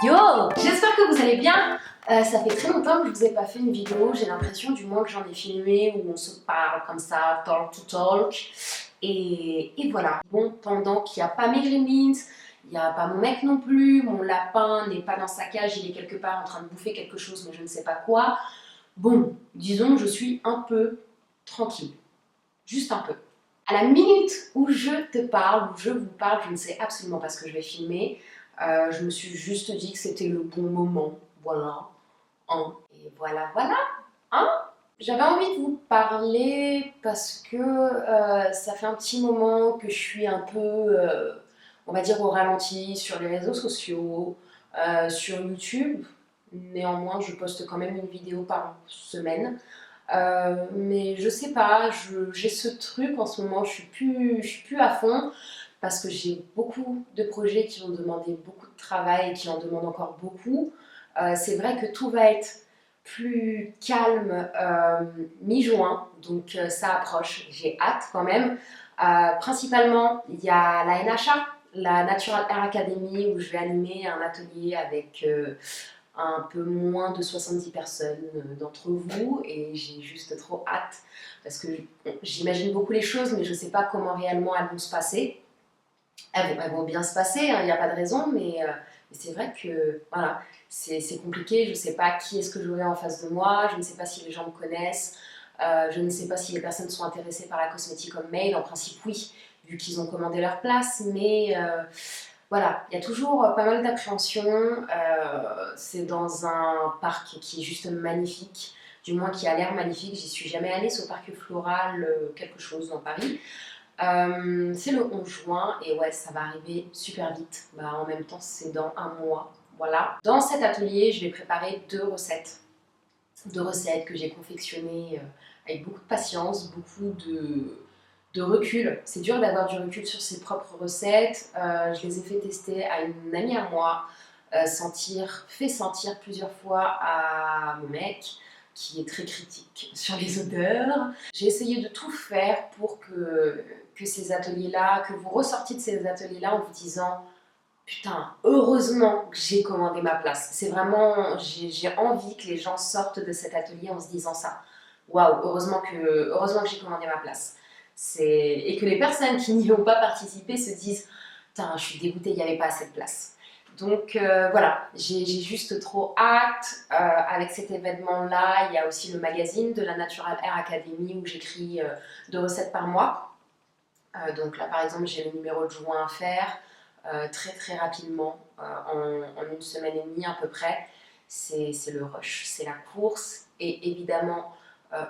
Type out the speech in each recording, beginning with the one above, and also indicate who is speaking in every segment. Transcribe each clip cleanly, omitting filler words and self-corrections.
Speaker 1: Yo! J'espère que vous allez bien. Ça fait très longtemps que je vous ai pas fait une vidéo, j'ai l'impression du moins que j'en ai filmé où on se parle comme ça, talk to talk. Et voilà. Bon, pendant qu'il n'y a pas mes gremlins, il n'y a pas mon mec non plus, mon lapin n'est pas dans sa cage, il est quelque part en train de bouffer quelque chose mais je ne sais pas quoi. Bon, disons que je suis un peu tranquille. Juste un peu. À la minute où je te parle, où je vous parle, je ne sais absolument pas ce que je vais filmer. Je me suis juste dit que c'était le bon moment. Voilà. Hein. Et voilà, voilà. Hein. J'avais envie de vous parler parce que ça fait un petit moment que je suis un peu, on va dire, au ralenti sur les réseaux sociaux, sur YouTube. Néanmoins, je poste quand même une vidéo par semaine. Mais je sais pas, j'ai ce truc en ce moment, je suis plus à fond parce que j'ai beaucoup de projets qui ont demandé beaucoup de travail et qui en demandent encore beaucoup. C'est vrai que tout va être plus calme mi-juin, donc ça approche, j'ai hâte quand même. Principalement, il y a la NHA, la Natural Hair Academy, où je vais animer un atelier avec un peu moins de 70 personnes d'entre vous et j'ai juste trop hâte parce que j'imagine beaucoup les choses mais je ne sais pas comment réellement elles vont se passer. Elles vont bien se passer, il n'y a pas de raison, mais c'est vrai que voilà, c'est compliqué, je ne sais pas qui est-ce que j'aurai en face de moi, je ne sais pas si les gens me connaissent, je ne sais pas si les personnes sont intéressées par la cosmétique comme mail, en principe oui, vu qu'ils ont commandé leur place, mais voilà, il y a toujours pas mal d'appréhension. C'est dans un parc qui est juste magnifique, du moins qui a l'air magnifique. J'y suis jamais allée, c'est au parc floral quelque chose dans Paris. C'est le 11 juin et ouais, ça va arriver super vite. Bah, en même temps, c'est dans un mois. Voilà. Dans cet atelier, je vais préparer deux recettes. Deux recettes que j'ai confectionnées avec beaucoup de patience, beaucoup de recul. C'est dur d'avoir du recul sur ses propres recettes. Je les ai fait tester à une amie à moi, fait sentir plusieurs fois à mon mec, qui est très critique sur les odeurs. J'ai essayé de tout faire pour que ces ateliers-là, que vous ressortiez de ces ateliers-là en vous disant putain, heureusement que j'ai commandé ma place. C'est vraiment, j'ai envie que les gens sortent de cet atelier en se disant ça. Waouh, heureusement que j'ai commandé ma place. Et que les personnes qui n'y ont pas participé se disent putain, je suis dégoûtée, il n'y avait pas assez de place. Donc voilà, j'ai juste trop hâte. Avec cet événement-là, il y a aussi le magazine de la Natural Hair Academy où j'écris 2 recettes par mois. Donc là, par exemple, j'ai le numéro de juin à faire très très rapidement, en une semaine et demie à peu près. C'est le rush, c'est la course. Et évidemment,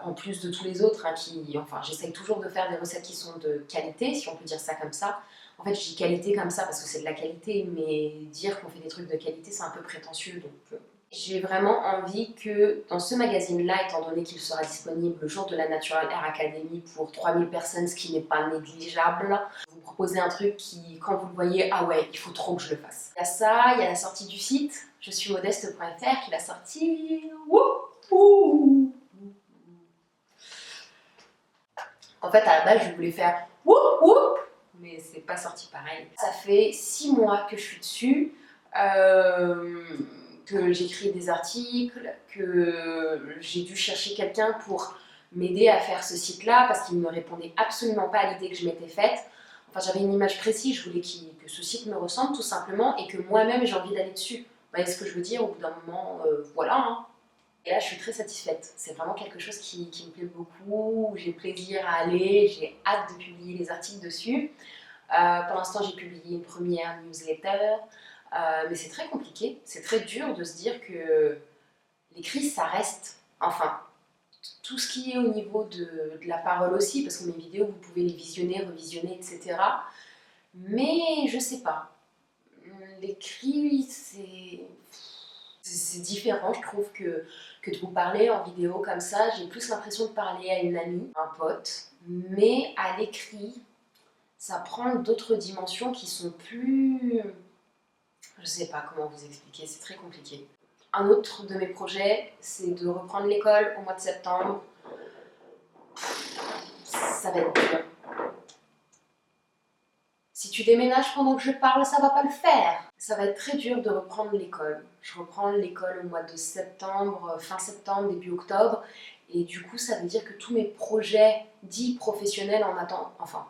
Speaker 1: en plus de tous les autres, hein, enfin, j'essaye toujours de faire des recettes qui sont de qualité, si on peut dire ça comme ça. En fait, je dis qualité comme ça parce que c'est de la qualité, mais dire qu'on fait des trucs de qualité, c'est un peu prétentieux. Donc, j'ai vraiment envie que dans ce magazine-là, étant donné qu'il sera disponible le jour de la Natural Hair Academy pour 3000 personnes, ce qui n'est pas négligeable, vous proposez un truc qui, quand vous le voyez, ah ouais, il faut trop que je le fasse. Il y a ça, il y a la sortie du site, je suis modeste.fr qui va sortir. Wouhou. En fait, à la base, je voulais faire wouhou, mais c'est pas sorti pareil. Ça fait 6 mois que je suis dessus. Que j'écris des articles, que j'ai dû chercher quelqu'un pour m'aider à faire ce site-là parce qu'il ne me répondait absolument pas à l'idée que je m'étais faite. Enfin, j'avais une image précise, je voulais que ce site me ressemble tout simplement et que moi-même j'ai envie d'aller dessus. Vous voyez ce que je veux dire? Au bout d'un moment, voilà. Hein. Et là, je suis très satisfaite. C'est vraiment quelque chose qui me plaît beaucoup, j'ai plaisir à aller, j'ai hâte de publier les articles dessus. Pour l'instant, j'ai publié une première newsletter. Mais c'est très compliqué, c'est très dur de se dire que l'écrit ça reste, enfin tout ce qui est au niveau de la parole aussi, parce que mes vidéos vous pouvez les visionner, revisionner, etc. Mais je sais pas, l'écrit c'est différent, je trouve que de vous parler en vidéo comme ça, j'ai plus l'impression de parler à une amie, un pote, mais à l'écrit, ça prend d'autres dimensions qui sont plus... Je sais pas comment vous expliquer, c'est très compliqué. Un autre de mes projets, c'est de reprendre l'école au mois de septembre. Ça va être dur. Si tu déménages pendant que je parle, ça va pas le faire. Ça va être très dur de reprendre l'école. Je reprends l'école au mois de septembre, fin septembre, début octobre. Et du coup, ça veut dire que tous mes projets dits professionnels en attendant, enfin,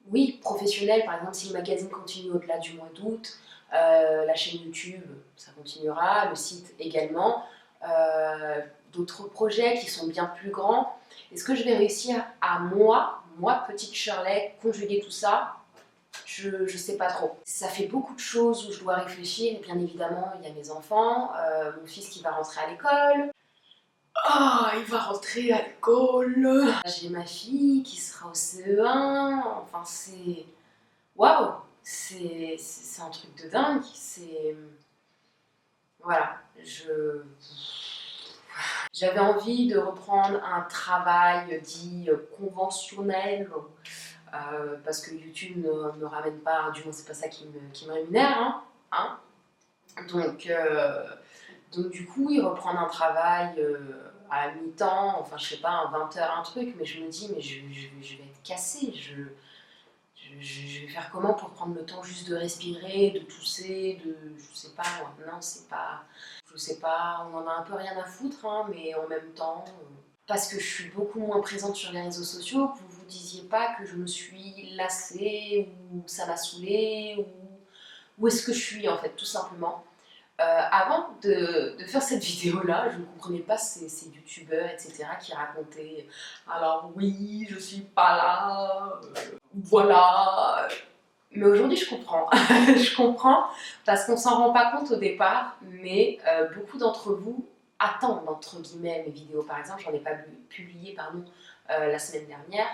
Speaker 1: oui, professionnels, par exemple, si le magazine continue au-delà du mois d'août, la chaîne YouTube, ça continuera, le site également, d'autres projets qui sont bien plus grands. Est-ce que je vais réussir à moi, petite Shirley, conjuguer tout ça? Je sais pas trop. Ça fait beaucoup de choses où je dois réfléchir. Et bien évidemment, il y a mes enfants, mon fils qui va rentrer à l'école. Ah, il va rentrer à l'école. J'ai ma fille qui sera au CE1. Enfin, c'est... Waouh! C'est un truc de dingue. C'est... Voilà. J'avais envie de reprendre un travail dit conventionnel. Parce que YouTube ne me ramène pas, du moins c'est pas ça qui me rémunère, hein. Donc du coup, il reprend un travail à mi-temps, enfin je sais pas, un 20 heures, un truc, mais je me dis, mais je vais être cassée, je vais faire comment pour prendre le temps juste de respirer, de tousser, je sais pas moi, non c'est pas, je sais pas, on en a un peu rien à foutre, hein, mais en même temps... parce que je suis beaucoup moins présente sur les réseaux sociaux, que vous ne vous disiez pas que je me suis lassée, ou ça m'a saoulée, ou où est-ce que je suis en fait, tout simplement. Avant de faire cette vidéo-là, je ne comprenais pas ces youtubeurs, etc., qui racontaient «Alors oui, je suis pas là, voilà». Mais aujourd'hui, je comprends. Je comprends parce qu'on s'en rend pas compte au départ, mais beaucoup d'entre vous attendent, entre guillemets, mes vidéos. Par exemple, j'en ai pas publié pardon, la semaine dernière.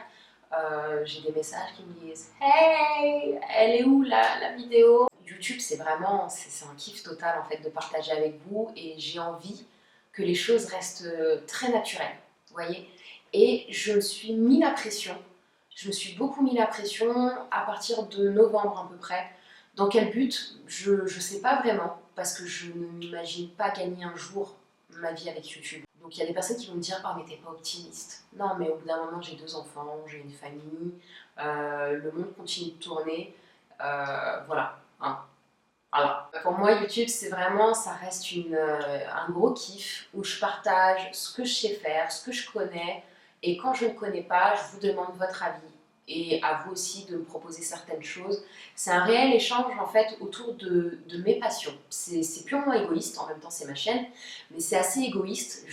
Speaker 1: J'ai des messages qui me disent «Hey, elle est où la vidéo?» YouTube, c'est vraiment, c'est un kiff total en fait de partager avec vous et j'ai envie que les choses restent très naturelles, vous voyez. Et je me suis mis la pression, je me suis beaucoup mis la pression à partir de novembre à peu près. Dans quel but? Je ne sais pas vraiment, parce que je ne m'imagine pas gagner un jour ma vie avec YouTube. Donc il y a des personnes qui vont me dire «Oh mais t'es pas optimiste». Non mais au bout d'un moment j'ai 2 enfants, j'ai une famille, le monde continue de tourner, voilà. Hein. Voilà. Pour moi, YouTube, c'est vraiment, ça reste un gros kiff où je partage ce que je sais faire, ce que je connais. Et quand je ne connais pas, je vous demande votre avis. Et à vous aussi de me proposer certaines choses. C'est un réel échange en fait autour de mes passions. C'est purement égoïste, en même temps c'est ma chaîne, mais c'est assez égoïste.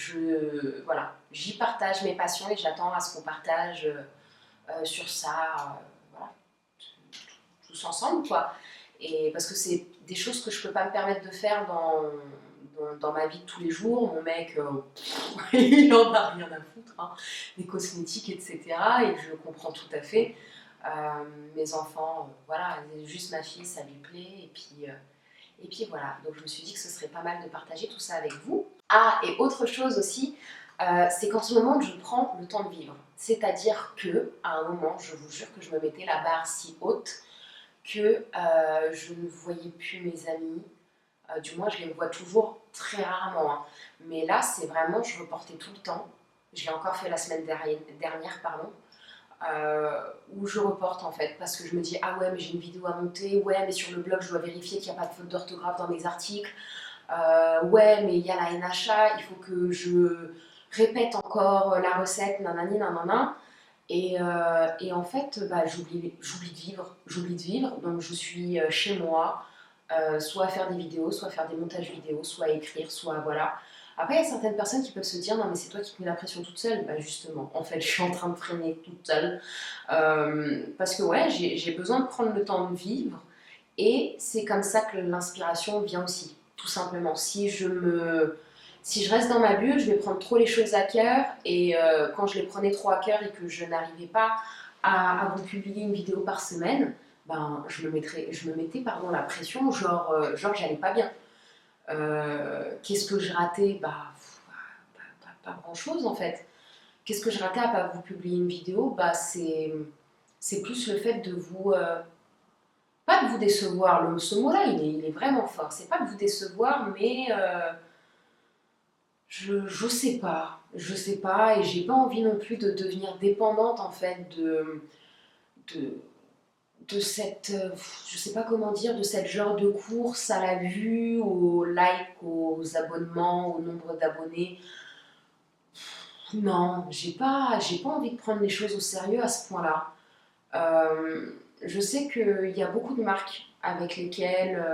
Speaker 1: Voilà, j'y partage mes passions et j'attends à ce qu'on partage sur ça, voilà, tous ensemble quoi. Et parce que c'est des choses que je peux pas me permettre de faire dans ma vie de tous les jours. Mon mec, il en a rien à foutre, hein, des cosmétiques, etc. Et je le comprends tout à fait. Mes enfants, voilà, juste ma fille, ça lui plaît. Et puis voilà, donc je me suis dit que ce serait pas mal de partager tout ça avec vous. Ah, et autre chose aussi, c'est qu'en ce moment, je prends le temps de vivre. C'est-à-dire que, à un moment, je vous jure que je me mettais la barre si haute que je ne voyais plus mes amis. Du moins, je les vois toujours très rarement. Hein. Mais là, c'est vraiment, je reportais tout le temps. Je l'ai encore fait la semaine dernière, pardon. Où je reporte en fait, parce que je me dis ah ouais mais j'ai une vidéo à monter, ouais mais sur le blog je dois vérifier qu'il n'y a pas de faute d'orthographe dans mes articles, ouais mais il y a la NHA, il faut que je répète encore la recette, nanani nanana. Et en fait, bah, j'oublie de vivre, donc je suis chez moi, soit à faire des vidéos, soit à faire des montages vidéo, soit à écrire, soit voilà. Après, il y a certaines personnes qui peuvent se dire non mais c'est toi qui te mets la pression toute seule. Bah justement, en fait, je suis en train de freiner toute seule parce que ouais, j'ai besoin de prendre le temps de vivre et c'est comme ça que l'inspiration vient aussi, tout simplement. Si je reste dans ma bulle, je vais prendre trop les choses à cœur et quand je les prenais trop à cœur et que je n'arrivais pas à vous publier une vidéo par semaine, ben, je me mettais pardon, la pression, genre j'allais pas bien. Qu'est-ce que je ratais? Pas grand chose en fait. Qu'est-ce que je ratais à pas vous publier une vidéo? Bah, c'est plus le fait de vous. Pas de vous décevoir, ce mot-là il est vraiment fort. C'est pas de vous décevoir, mais. Je sais pas, et j'ai pas envie non plus de devenir dépendante en fait de, de cette, je sais pas comment dire, de cette genre de course à la vue, aux likes, aux abonnements, au nombre d'abonnés. Non, j'ai pas envie de prendre les choses au sérieux à ce point-là. Je sais qu'il y a beaucoup de marques avec lesquelles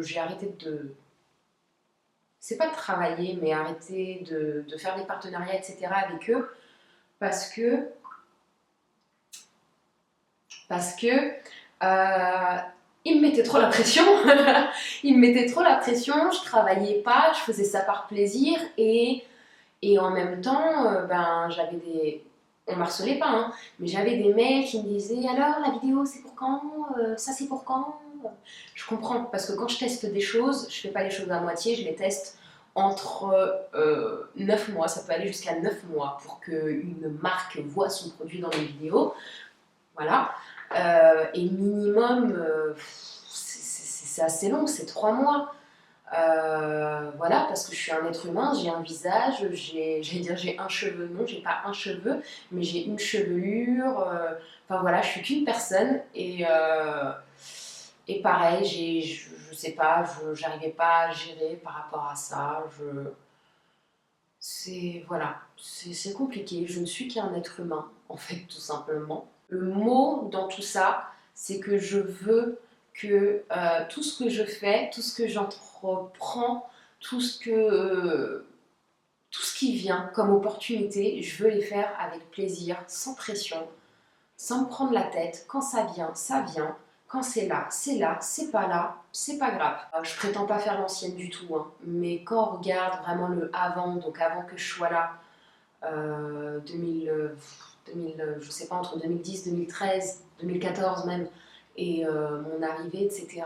Speaker 1: j'ai arrêté de... C'est pas de travailler, mais arrêter de faire des partenariats, etc. avec eux, parce que ils me mettaient trop la pression. Ils me mettaient trop la pression, je travaillais pas, je faisais ça par plaisir et en même temps, ben, j'avais des... On m'harcelait pas, hein, mais j'avais des mails qui me disaient alors la vidéo c'est pour quand, ça c'est pour quand. Je comprends, parce que quand je teste des choses, je fais pas les choses à moitié, je les teste entre 9 mois, ça peut aller jusqu'à 9 mois pour qu'une marque voit son produit dans mes vidéos. Voilà. Et minimum, c'est assez long, c'est 3 mois. Voilà, parce que je suis un être humain, j'ai un visage, j'ai un cheveu, non, j'ai pas un cheveu, mais j'ai une chevelure, enfin voilà, je suis qu'une personne et pareil, je sais pas, j'arrivais pas à gérer par rapport à ça, c'est compliqué, je ne suis qu'un être humain, en fait, tout simplement. Le mot dans tout ça, c'est que je veux que tout ce que je fais, tout ce que j'entreprends, tout ce qui vient comme opportunité, je veux les faire avec plaisir, sans pression, sans me prendre la tête. Quand ça vient, ça vient. Quand c'est là, c'est pas là, c'est pas grave. Je prétends pas faire l'ancienne du tout, hein, mais quand on regarde vraiment le avant, donc avant que je sois là, 2000, je sais pas, entre 2010, 2013, 2014 même, et mon arrivée, etc.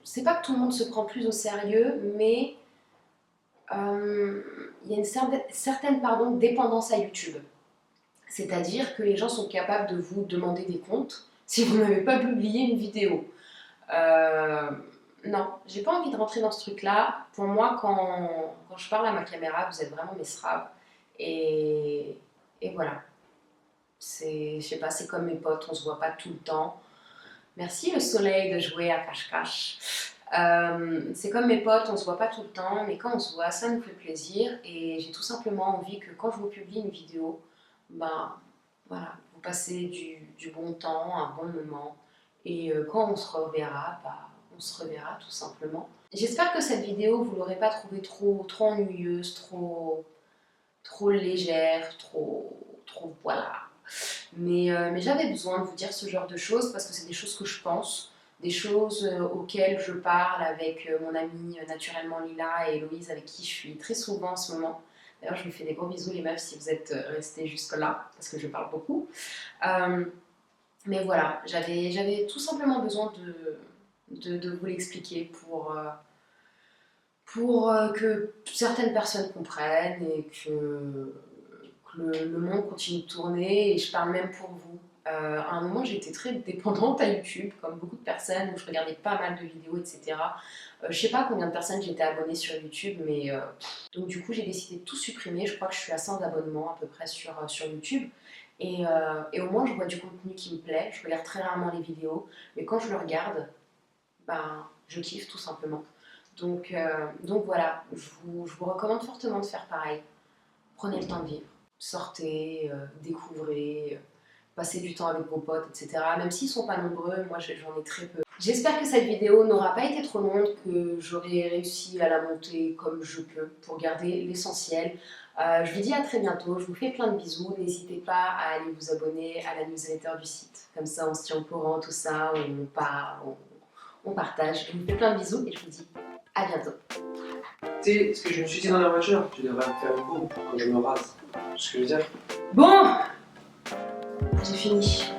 Speaker 1: C'est pas que tout le monde se prend plus au sérieux, mais il y a une certaine dépendance à YouTube. C'est-à-dire que les gens sont capables de vous demander des comptes si vous n'avez pas publié une vidéo. Non, j'ai pas envie de rentrer dans ce truc-là. Pour moi, quand je parle à ma caméra, vous êtes vraiment mes sraves. Et voilà. Je sais pas, c'est comme mes potes, on se voit pas tout le temps. Merci le soleil de jouer à cache-cache. C'est comme mes potes, on se voit pas tout le temps, mais quand on se voit, ça nous fait plaisir. Et j'ai tout simplement envie que quand je vous publie une vidéo, ben voilà, vous passez du bon temps, un bon moment. Et quand on se reverra, on se reverra tout simplement. J'espère que cette vidéo, vous l'aurez pas trouvée trop ennuyeuse, trop légère, trop voilà. Mais j'avais besoin de vous dire ce genre de choses parce que c'est des choses que je pense, des choses auxquelles je parle avec mon amie naturellement Lila et Héloïse avec qui je suis très souvent en ce moment. D'ailleurs, je vous fais des gros bisous les meufs si vous êtes restés jusque là parce que je parle beaucoup. Mais voilà, j'avais tout simplement besoin de vous l'expliquer pour que certaines personnes comprennent et que le monde continue de tourner et je parle même pour vous. À un moment, j'étais très dépendante à YouTube, comme beaucoup de personnes, où je regardais pas mal de vidéos, etc. Je sais pas combien de personnes j'étais abonnée sur YouTube, mais donc du coup, j'ai décidé de tout supprimer. Je crois que je suis à 100 abonnements à peu près sur YouTube. Et au moins, je vois du contenu qui me plaît. Je regarde très rarement les vidéos, mais quand je le regarde, ben, je kiffe tout simplement. Donc voilà, je vous recommande fortement de faire pareil. Prenez le temps de vivre. Sortez, découvrez, passez du temps avec vos potes, etc. Même s'ils ne sont pas nombreux, moi j'en ai très peu. J'espère que cette vidéo n'aura pas été trop longue, que j'aurai réussi à la monter comme je peux pour garder l'essentiel. Je vous dis à très bientôt, je vous fais plein de bisous. N'hésitez pas à aller vous abonner à la newsletter du site. Comme ça on se tient au courant, tout ça, on parle, on partage. Je vous fais plein de bisous et je vous dis à bientôt.
Speaker 2: Tu sais, ce que je me suis dit dans la voiture, tu devrais me faire une bombe quand je me rase. C'est ce que je veux dire.
Speaker 1: Bon, j'ai fini.